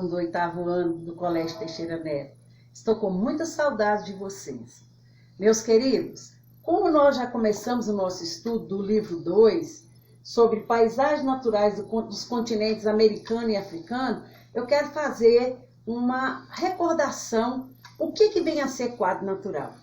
alunos do 8º ano do Colégio Teixeira Neto. Estou com muita saudade de vocês. Meus queridos, como nós já começamos o nosso estudo do livro 2, sobre paisagens naturais dos continentes americano e africano, eu quero fazer uma recordação, o que vem a ser quadro natural.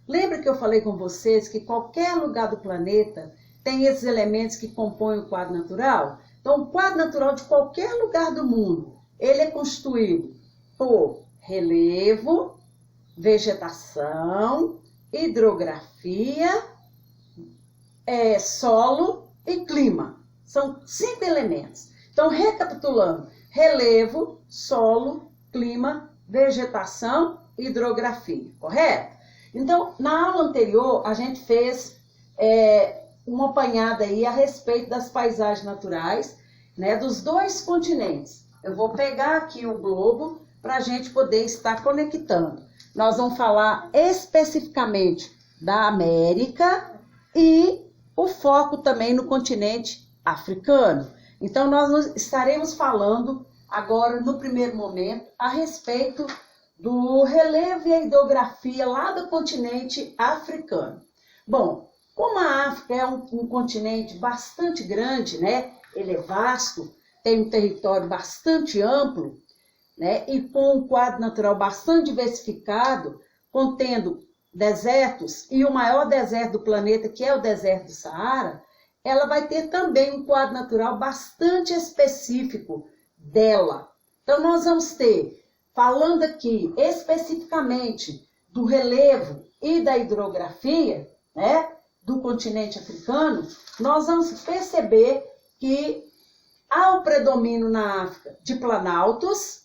Lembra que eu falei com vocês que qualquer lugar do planeta tem esses elementos que compõem o quadro natural? Então, o quadro natural de qualquer lugar do mundo, ele é constituído por relevo, vegetação, hidrografia, solo e clima. São 5 elementos. Então, recapitulando, relevo, solo, clima, vegetação e hidrografia, correto? Então, na aula anterior, a gente fez uma apanhada aí a respeito das paisagens naturais, né, dos 2 continentes. Eu vou pegar aqui o globo para a gente poder estar conectando. Nós vamos falar especificamente da América e o foco também no continente africano. Então, nós estaremos falando agora, no primeiro momento, a respeito do relevo e a hidrografia lá do continente africano. Bom, como a África é um continente bastante grande, né? Ele é vasto, tem um território bastante amplo, né? E com um quadro natural bastante diversificado, contendo desertos e o maior deserto do planeta, que é o deserto do Saara, ela vai ter também um quadro natural bastante específico dela. Então, nós vamos ter, falando aqui especificamente do relevo e da hidrografia, né, do continente africano, nós vamos perceber que há o predomínio na África de planaltos,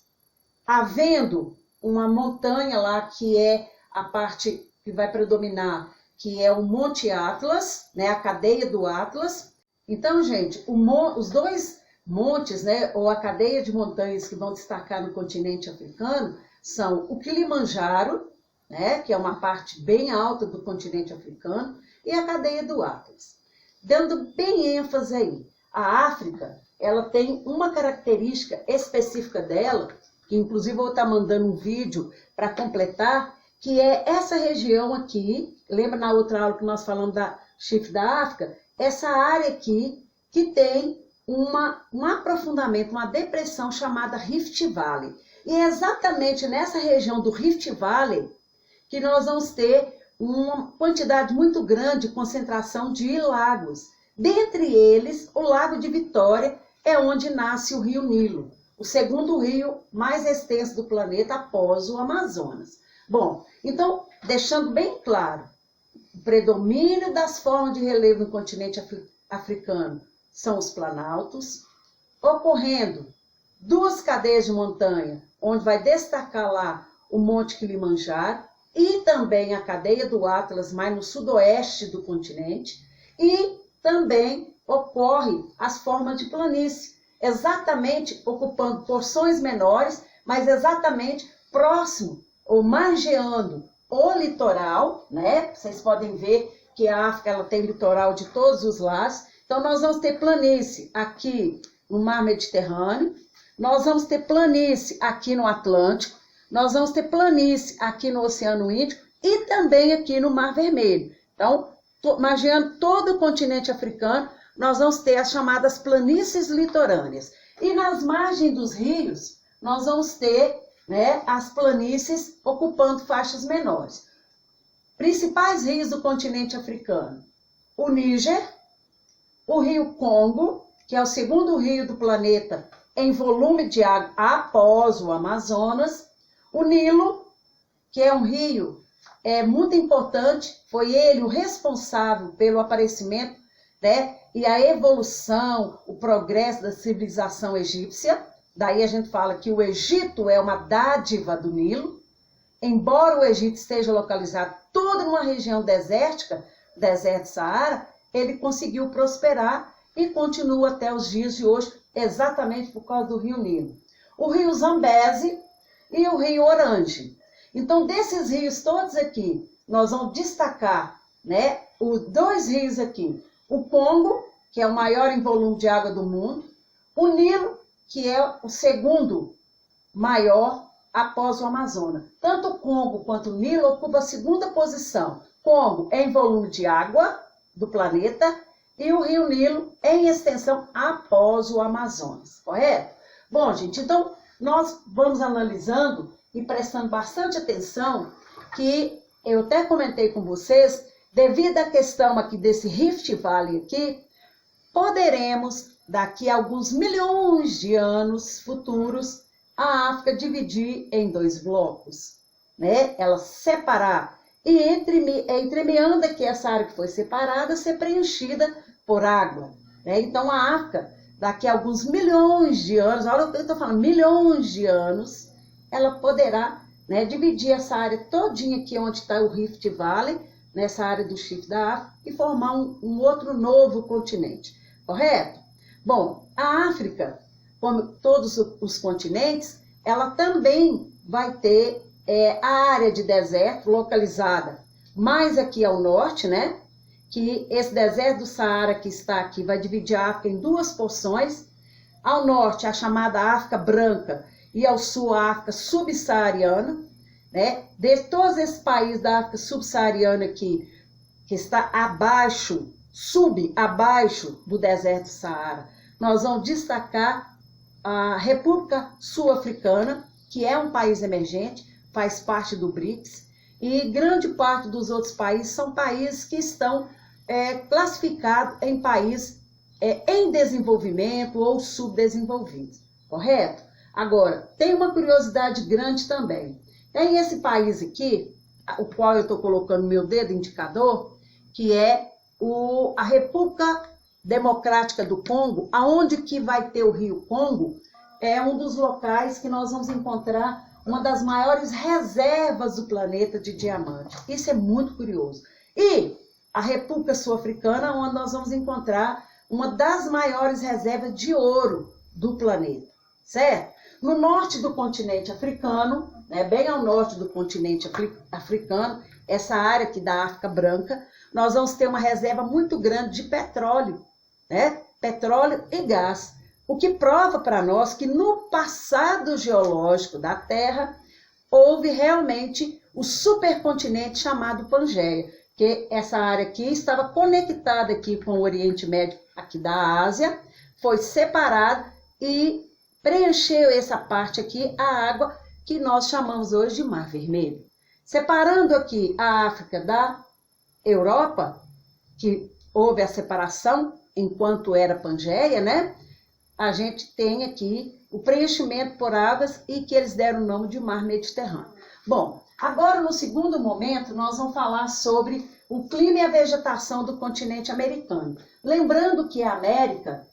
havendo uma montanha lá que é a parte que vai predominar, que é o Monte Atlas, né, a cadeia do Atlas. Então, gente, os 2 montes, né, ou a cadeia de montanhas que vão destacar no continente africano, são o Kilimanjaro, né, que é uma parte bem alta do continente africano, e a cadeia do Atlas. Dando bem ênfase aí, a África, ela tem uma característica específica dela, que inclusive eu vou estar mandando um vídeo para completar, que é essa região aqui, lembra na outra aula que nós falamos da chifre da África? Essa área aqui que tem um aprofundamento, uma depressão chamada Rift Valley. E é exatamente nessa região do Rift Valley que nós vamos ter uma quantidade muito grande de concentração de lagos. Dentre eles, o Lago de Vitória é onde nasce o Rio Nilo, o segundo rio mais extenso do planeta após o Amazonas. Bom, então, deixando bem claro, o predomínio das formas de relevo no continente africano são os planaltos, ocorrendo 2 cadeias de montanha, onde vai destacar lá o Monte Kilimanjaro e também a cadeia do Atlas, mais no sudoeste do continente, e também ocorre as formas de planície, exatamente ocupando porções menores, mas exatamente próximo ou margeando o litoral, né? Vocês podem ver que a África ela tem litoral de todos os lados. Então, nós vamos ter planície aqui no Mar Mediterrâneo, nós vamos ter planície aqui no Atlântico, nós vamos ter planície aqui no Oceano Índico e também aqui no Mar Vermelho. Então, margeando todo o continente africano, nós vamos ter as chamadas planícies litorâneas. E nas margens dos rios, nós vamos ter, né, as planícies ocupando faixas menores. Principais rios do continente africano: o Níger, o rio Congo, que é o segundo rio do planeta em volume de água após o Amazonas, o Nilo, que é um rio muito importante, foi ele o responsável pelo aparecimento, né, e a evolução, o progresso da civilização egípcia. Daí a gente fala que o Egito é uma dádiva do Nilo. Embora o Egito esteja localizado toda numa região desértica, deserto Saara, ele conseguiu prosperar e continua até os dias de hoje, exatamente por causa do rio Nilo. O rio Zambeze e o rio Orange. Então, desses rios todos aqui, nós vamos destacar, né, os 2 rios aqui. O Congo, que é o maior em volume de água do mundo. O Nilo, que é o segundo maior após o Amazonas. Tanto o Congo quanto o Nilo ocupam a segunda posição. Congo em volume de água do planeta e o rio Nilo em extensão após o Amazonas, correto? Bom, gente, então nós vamos analisando e prestando bastante atenção que eu até comentei com vocês, devido à questão aqui desse Rift Valley aqui, poderemos, daqui a alguns milhões de anos futuros, a África dividir em 2 blocos, né? Ela separar e entremeando aqui essa área que foi separada, ser preenchida por água, né? Então a África, daqui a alguns milhões de anos, olha o que eu estou falando, milhões de anos, ela poderá, né, dividir essa área todinha aqui onde está o Rift Valley, nessa área do chifre da África, e formar um outro novo continente, correto? Bom, a África, como todos os continentes, ela também vai ter a área de deserto localizada mais aqui ao norte, né? Que esse deserto do Saara que está aqui vai dividir a África em 2 porções. Ao norte, a chamada África Branca, e ao sul, a África Subsaariana, né? De todos esses países da África Subsaariana aqui, que está abaixo do deserto do Saara, nós vamos destacar a República Sul-Africana, que é um país emergente, faz parte do BRICS, e grande parte dos outros países são países que estão classificados em países em desenvolvimento ou subdesenvolvidos, correto? Agora, tem uma curiosidade grande também. Tem esse país aqui, o qual eu estou colocando meu dedo indicador, que é a República Democrática do Congo, aonde que vai ter o rio Congo, é um dos locais que nós vamos encontrar uma das maiores reservas do planeta de diamante. Isso é muito curioso. E a República Sul-Africana, onde nós vamos encontrar uma das maiores reservas de ouro do planeta, certo? No norte do continente africano, né, bem ao norte do continente africano, essa área aqui da África Branca, nós vamos ter uma reserva muito grande de petróleo, né? Petróleo e gás. O que prova para nós que no passado geológico da Terra, houve realmente o supercontinente chamado Pangeia, que essa área aqui estava conectada aqui com o Oriente Médio, aqui da Ásia, foi separado e preencheu essa parte aqui, a água que nós chamamos hoje de Mar Vermelho. Separando aqui a África da Europa, que houve a separação enquanto era Pangeia, né? A gente tem aqui o preenchimento por águas e que eles deram o nome de Mar Mediterrâneo. Bom, agora no segundo momento nós vamos falar sobre o clima e a vegetação do continente americano. Lembrando que a América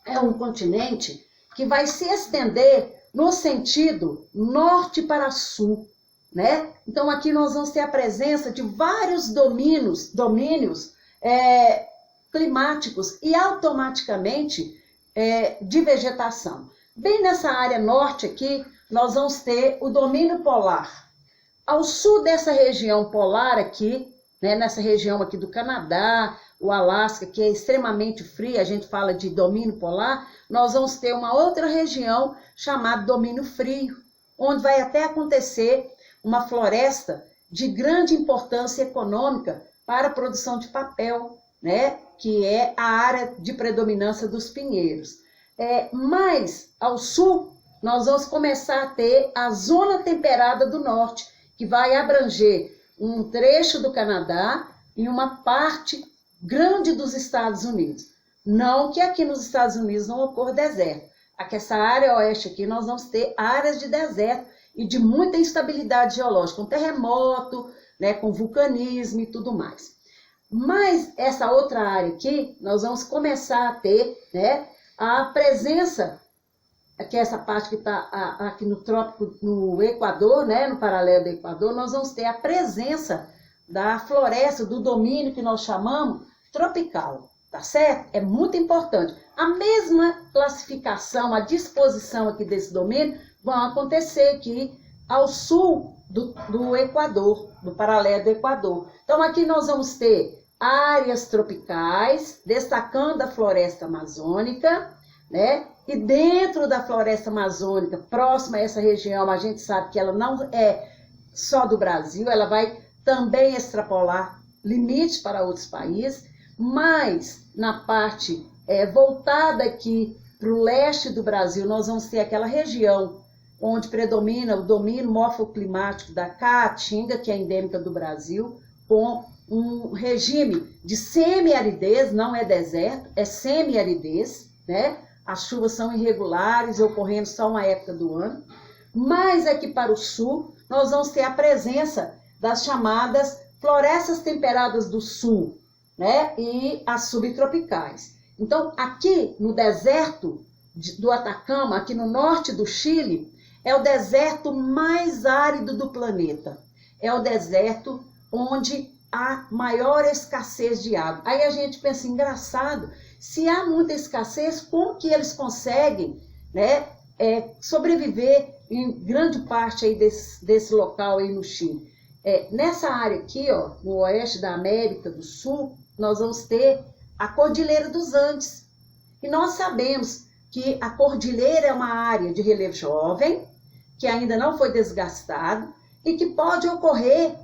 é um continente que vai se estender no sentido norte para sul, né? Então aqui nós vamos ter a presença de vários domínios climáticos e automaticamente de vegetação. Bem nessa área norte aqui, nós vamos ter o domínio polar. Ao sul dessa região polar aqui, né, nessa região aqui do Canadá, o Alasca, que é extremamente fria, a gente fala de domínio polar, nós vamos ter uma outra região chamada domínio frio, onde vai até acontecer uma floresta de grande importância econômica para a produção de papel, né, que é a área de predominância dos pinheiros. Mas ao sul, nós vamos começar a ter a zona temperada do norte, que vai abranger um trecho do Canadá e uma parte grande dos Estados Unidos. Não que aqui nos Estados Unidos não ocorra deserto. Aqui essa área oeste aqui, nós vamos ter áreas de deserto e de muita instabilidade geológica, com terremoto, né, com vulcanismo e tudo mais. Mas essa outra área aqui, nós vamos começar a ter, né, a presença, que é essa parte que está aqui no trópico, no Equador, né, no paralelo do Equador, nós vamos ter a presença da floresta, do domínio que nós chamamos tropical, tá certo? É muito importante. A mesma classificação, a disposição aqui desse domínio vão acontecer aqui ao sul do Equador, do paralelo do Equador. Então aqui nós vamos ter áreas tropicais, destacando a floresta amazônica, né? E dentro da floresta amazônica, próxima a essa região, a gente sabe que ela não é só do Brasil, ela vai também extrapolar limites para outros países, mas na parte voltada aqui para o leste do Brasil, nós vamos ter aquela região onde predomina o domínio morfoclimático da caatinga, que é endêmica do Brasil, com um regime de semi-aridez, não é deserto, é semi-aridez, né? As chuvas são irregulares, ocorrendo só uma época do ano. Mas aqui para o sul, nós vamos ter a presença das chamadas florestas temperadas do sul, né? E as subtropicais. Então, aqui no deserto do Atacama, aqui no norte do Chile, é o deserto mais árido do planeta. É o deserto onde há maior escassez de água. Aí a gente pensa, engraçado, se há muita escassez, como que eles conseguem, né, sobreviver em grande parte aí desse local aí no Chile? Nessa área aqui, ó, no oeste da América do Sul, nós vamos ter a Cordilheira dos Andes. E nós sabemos que a cordilheira é uma área de relevo jovem, que ainda não foi desgastado, e que pode ocorrer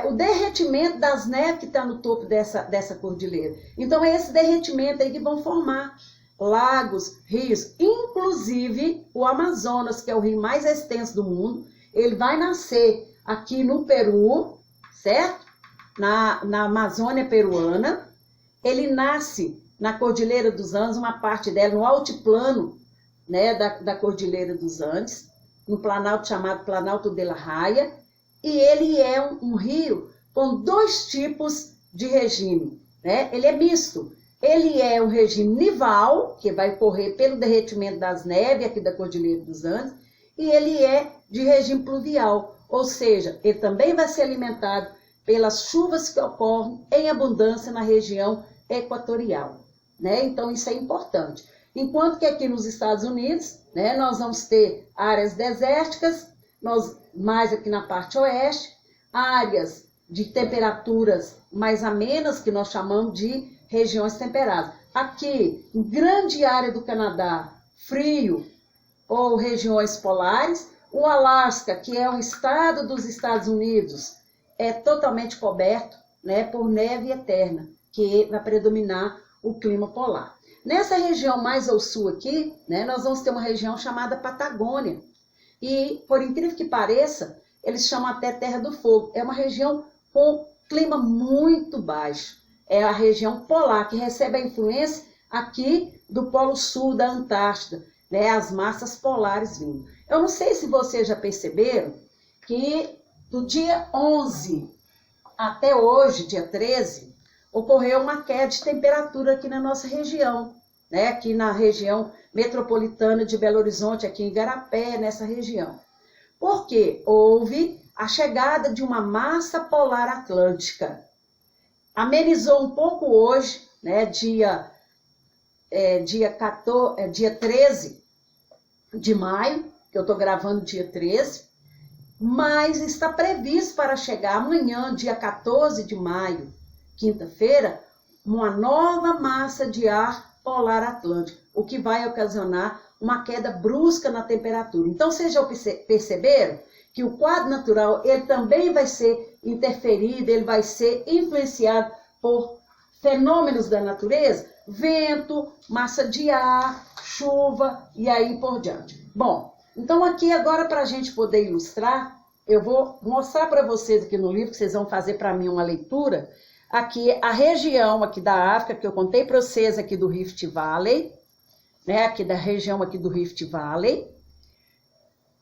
o derretimento das neves que está no topo dessa cordilheira. Então é esse derretimento aí que vão formar lagos, rios, inclusive o Amazonas, que é o rio mais extenso do mundo. Ele vai nascer aqui no Peru, certo? Na Amazônia peruana. Ele nasce na Cordilheira dos Andes, uma parte dela no altiplano, né, da Cordilheira dos Andes, no planalto chamado Planalto de la Raia, e ele é um rio com dois tipos de regime, né? Ele é misto. Ele é um regime nival, que vai correr pelo derretimento das neves aqui da Cordilheira dos Andes, e ele é de regime pluvial, ou seja, ele também vai ser alimentado pelas chuvas que ocorrem em abundância na região equatorial, né? Então isso é importante. Enquanto que aqui nos Estados Unidos, né, nós vamos ter áreas desérticas, mais aqui na parte oeste, áreas de temperaturas mais amenas, que nós chamamos de regiões temperadas. Aqui, em grande área do Canadá, frio ou regiões polares. O Alasca, que é um estado dos Estados Unidos, é totalmente coberto, né, por neve eterna, que vai predominar o clima polar. Nessa região mais ao sul aqui, né, nós vamos ter uma região chamada Patagônia. E, por incrível que pareça, eles chamam até Terra do Fogo. É uma região com clima muito baixo. É a região polar, que recebe a influência aqui do Polo Sul, da Antártida, né, as massas polares vindo. Eu não sei se vocês já perceberam que do dia 11 até hoje, dia 13, ocorreu uma queda de temperatura aqui na nossa região, né? Aqui na região metropolitana de Belo Horizonte, aqui em Igarapé, nessa região. Porque houve a chegada de uma massa polar atlântica. Amenizou um pouco hoje, né? Dia 13 de maio, que eu estou gravando dia 13, mas está previsto para chegar amanhã, dia 14 de maio, quinta-feira, uma nova massa de ar polar atlântico, o que vai ocasionar uma queda brusca na temperatura. Então, vocês já perceberam que o quadro natural ele também vai ser interferido, ele vai ser influenciado por fenômenos da natureza, vento, massa de ar, chuva e aí por diante. Bom, então aqui agora para a gente poder ilustrar, eu vou mostrar para vocês aqui no livro, que vocês vão fazer para mim uma leitura, aqui a região aqui da África, que eu contei para vocês aqui do Rift Valley, né, aqui da região aqui do Rift Valley.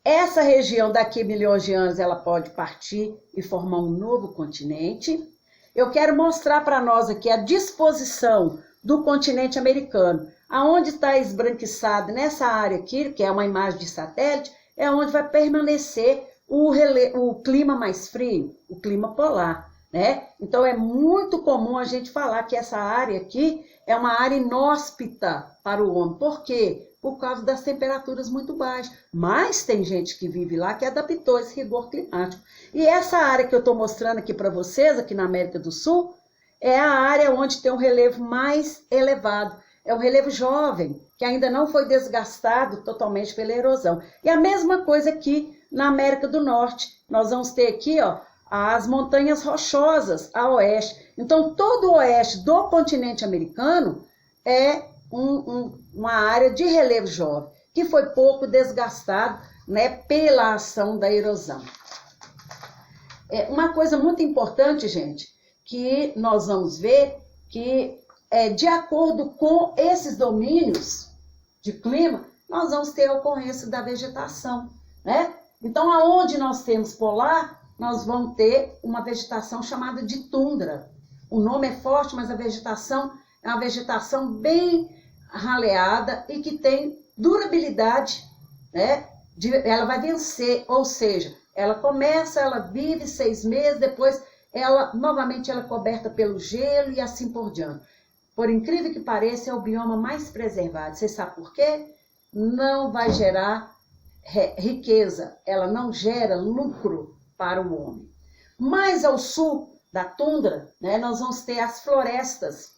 Essa região daqui milhões de anos, ela pode partir e formar um novo continente. Eu quero mostrar para nós aqui a disposição do continente americano. Aonde está esbranquiçado nessa área aqui, que é uma imagem de satélite, é onde vai permanecer o clima mais frio, o clima polar, né? Então é muito comum a gente falar que essa área aqui é uma área inóspita para o homem. Por quê? Por causa das temperaturas muito baixas. Mas tem gente que vive lá que adaptou esse rigor climático. E essa área que eu estou mostrando aqui para vocês, aqui na América do Sul, é a área onde tem um relevo mais elevado. é o relevo jovem, que ainda não foi desgastado totalmente pela erosão. E a mesma coisa aqui na América do Norte. Nós vamos ter aqui, ó, as montanhas rochosas a oeste. Então, todo o oeste do continente americano é uma área de relevo jovem, que foi pouco desgastado, né, pela ação da erosão. Uma coisa muito importante, gente, que nós vamos ver que, de acordo com esses domínios de clima, nós vamos ter a ocorrência da vegetação, né? Então, aonde nós temos polar, nós vamos ter uma vegetação chamada de tundra. O nome é forte, mas a vegetação é uma vegetação bem raleada e que tem durabilidade, né? Ela vai vencer, ou seja, ela começa, ela vive 6 meses, depois novamente ela é coberta pelo gelo e assim por diante. Por incrível que pareça, é o bioma mais preservado. Você sabe por quê? Não vai gerar riqueza, ela não gera lucro para o homem. Mais ao sul da tundra, né, nós vamos ter as florestas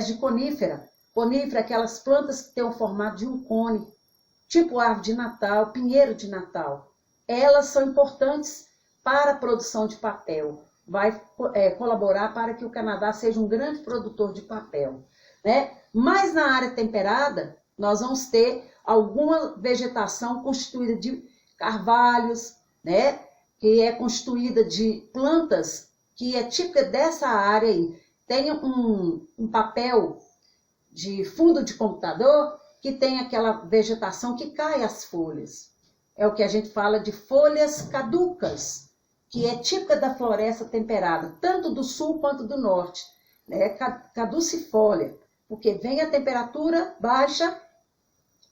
de conífera. Conífera, aquelas plantas que têm o formato de um cone, tipo árvore de Natal, pinheiro de Natal. Elas são importantes para a produção de papel. Vai colaborar para que o Canadá seja um grande produtor de papel, né? Mas na área temperada, nós vamos ter alguma vegetação constituída de carvalhos, né? Que é constituída de plantas que é típica dessa área aí. Tem um papel de fundo de computador que tem aquela vegetação que cai as folhas. É o que a gente fala de folhas caducas, que é típica da floresta temperada, tanto do sul quanto do norte, né? Caducifólia, porque vem a temperatura baixa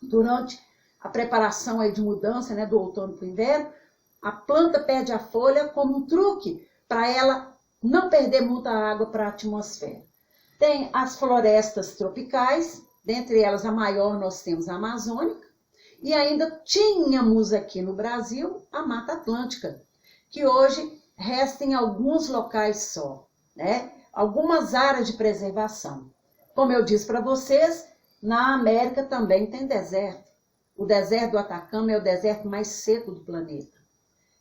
durante a preparação aí de mudança, né, do outono para o inverno, a planta perde a folha como um truque para ela não perder muita água para a atmosfera. Tem as florestas tropicais, dentre elas a maior nós temos a amazônica, e ainda tínhamos aqui no Brasil a Mata Atlântica, que hoje resta em alguns locais só, né? Algumas áreas de preservação. Como eu disse para vocês, na América também tem deserto. O deserto do Atacama é o deserto mais seco do planeta.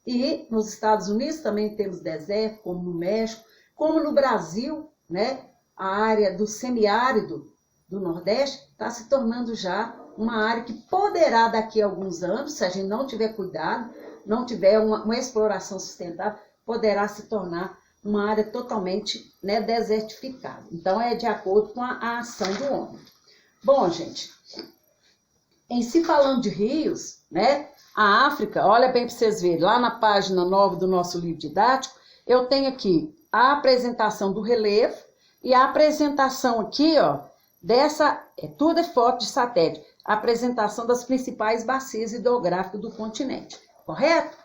E nos Estados Unidos também temos deserto, como no México, como no Brasil, né? A área do semiárido do Nordeste está se tornando já uma área que poderá, daqui a alguns anos, se a gente não tiver cuidado, não tiver uma exploração sustentável, poderá se tornar uma área totalmente, né, desertificada. Então, é de acordo com a ação do homem. Bom, gente, em se falando de rios, né, a África, olha bem para vocês verem, lá na página 9 do nosso livro didático, eu tenho aqui a apresentação do relevo e a apresentação aqui, ó, tudo é foto de satélite, a apresentação das principais bacias hidrográficas do continente, correto?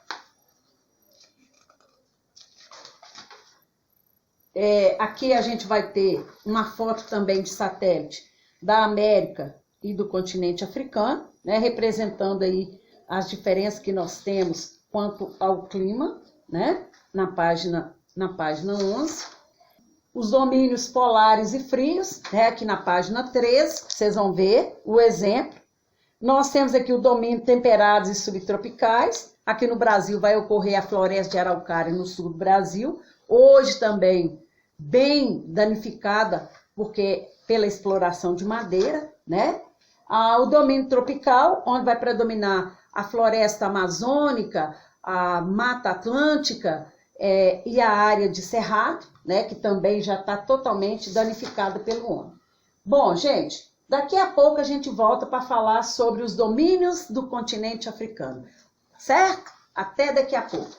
Aqui a gente vai ter uma foto também de satélite da América e do continente africano, né, representando aí as diferenças que nós temos quanto ao clima, né, na página 11. Os domínios polares e frios, né, aqui na página 13, vocês vão ver o exemplo. Nós temos aqui o domínio temperados e subtropicais. Aqui no Brasil vai ocorrer a floresta de araucária no sul do Brasil. Hoje também bem danificada pela exploração de madeira, né? O domínio tropical, onde vai predominar a floresta amazônica, a Mata Atlântica e a área de cerrado, né? Que também já está totalmente danificada pelo homem. Bom, gente, daqui a pouco a gente volta para falar sobre os domínios do continente africano, certo? Até daqui a pouco.